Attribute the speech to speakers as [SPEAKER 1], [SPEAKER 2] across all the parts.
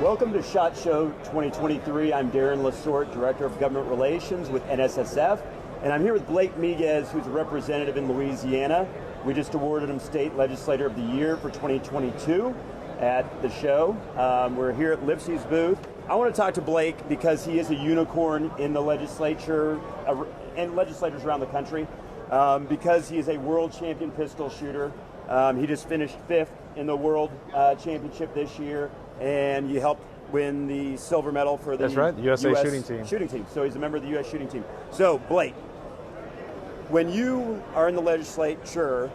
[SPEAKER 1] Welcome to SHOT Show 2023. I'm Darren Lasorte, Director of Government Relations with NSSF, and I'm here with Blake Miguez, who's a representative in Louisiana. We just awarded him State Legislator of the Year for 2022 at the show. We're here at Lipsy's booth. I want to talk to Blake because he is a unicorn in the legislature and legislators around the country because he is a world champion pistol shooter. He just finished 5th in the world championship this year, and you helped win the silver medal for the
[SPEAKER 2] USA
[SPEAKER 1] US
[SPEAKER 2] shooting team.
[SPEAKER 1] So he's a member of the U.S. shooting team. So, Blake, when you are in the legislature,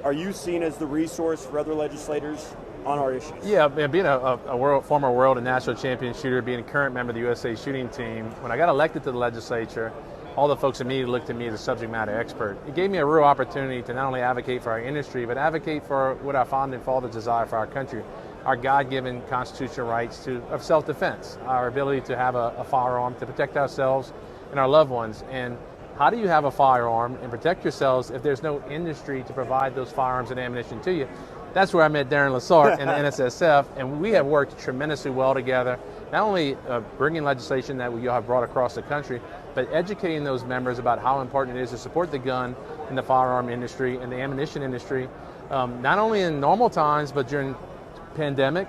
[SPEAKER 1] are you seen as the resource for other legislators on our issues?
[SPEAKER 2] Yeah, being a former world and national champion shooter, being a current member of the USA shooting team, when I got elected to the legislature, all the folks immediately looked at me as a subject matter expert. It gave me a real opportunity to not only advocate for our industry, but advocate for what our founding fathers desire for our country, our God-given constitutional rights of self-defense, our ability to have a firearm to protect ourselves and our loved ones. And how do you have a firearm and protect yourselves if there's no industry to provide those firearms and ammunition to you? That's where I met Darren Lasorte and the NSSF, and we have worked tremendously well together, not only bringing legislation that we have brought across the country, but educating those members about how important it is to support the gun and the firearm industry and the ammunition industry, not only in normal times, but during pandemic,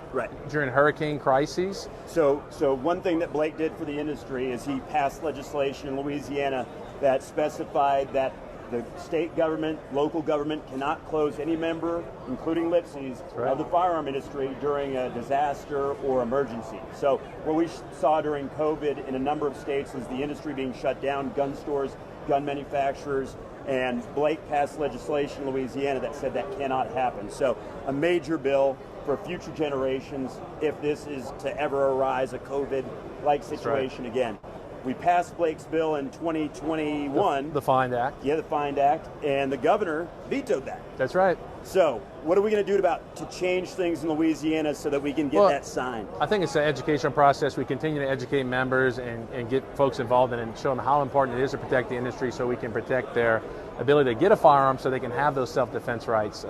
[SPEAKER 2] during hurricane crises.
[SPEAKER 1] So one thing that Blake did for the industry is he passed legislation in Louisiana that specified that the state government, local government cannot close any member, including Lipsy's, of the firearm industry during a disaster or emergency. So what we saw during COVID in a number of states was the industry being shut down, gun stores, gun manufacturers, and Blake passed legislation in Louisiana that said that cannot happen. So a major bill for future generations if this is to ever arise a COVID-like situation again. We passed Blake's bill in 2021.
[SPEAKER 2] The FIND Act.
[SPEAKER 1] Yeah, the FIND Act, and the governor vetoed that.
[SPEAKER 2] That's right.
[SPEAKER 1] So what are we going to do to change things in Louisiana so that we can get that signed?
[SPEAKER 2] I think it's an educational process. We continue to educate members and get folks involved in it and show them how important it is to protect the industry so we can protect their ability to get a firearm so they can have those self-defense rights.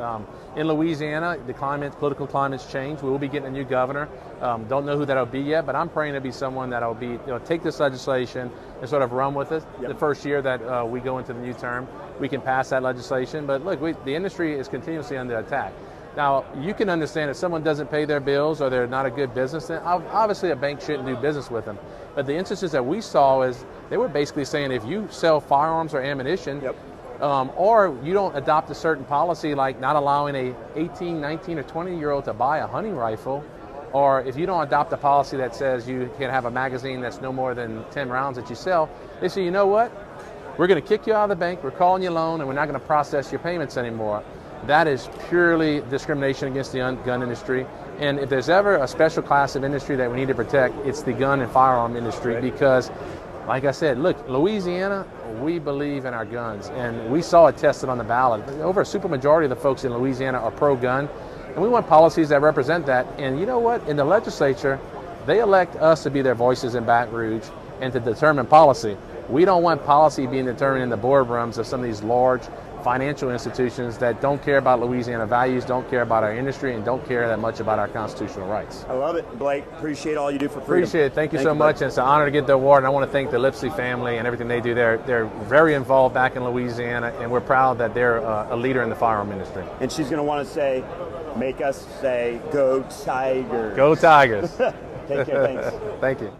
[SPEAKER 2] In Louisiana, the political climate's changed. We will be getting a new governor. Don't know who that'll be yet, but I'm praying to be someone that'll be, take this legislation and sort of run with it. The first year that we go into the new term, we can pass that legislation. But look, the industry is continuously under attack. Now, you can understand if someone doesn't pay their bills or they're not a good business, then obviously a bank shouldn't do business with them. But the instances that we saw is they were basically saying if you sell firearms or ammunition, or you don't adopt a certain policy like not allowing a 18, 19, or 20-year-old to buy a hunting rifle, or if you don't adopt a policy that says you can have a magazine that's no more than 10 rounds that you sell, they say, you know what? We're going to kick you out of the bank, we're calling you a loan, and we're not going to process your payments anymore. That is purely discrimination against the gun industry. And if there's ever a special class of industry that we need to protect, it's the gun and firearm industry because, like I said, look, Louisiana, we believe in our guns, and we saw it tested on the ballot. Over a supermajority of the folks in Louisiana are pro-gun, and we want policies that represent that. And you know what? In the legislature, they elect us to be their voices in Baton Rouge and to determine policy. We don't want policy being determined in the boardrooms of some of these large financial institutions that don't care about Louisiana values, don't care about our industry, and don't care that much about our constitutional rights.
[SPEAKER 1] I love it, Blake. Appreciate all you do for freedom.
[SPEAKER 2] Appreciate it. Thank you so much. And it's an honor to get the award. And I want to thank the Lipsy family and everything they do. They're very involved back in Louisiana, and we're proud that they're a leader in the firearm industry.
[SPEAKER 1] And she's going to want to make us say, go Tigers.
[SPEAKER 2] Go Tigers.
[SPEAKER 1] Take care. Thanks.
[SPEAKER 2] Thank you.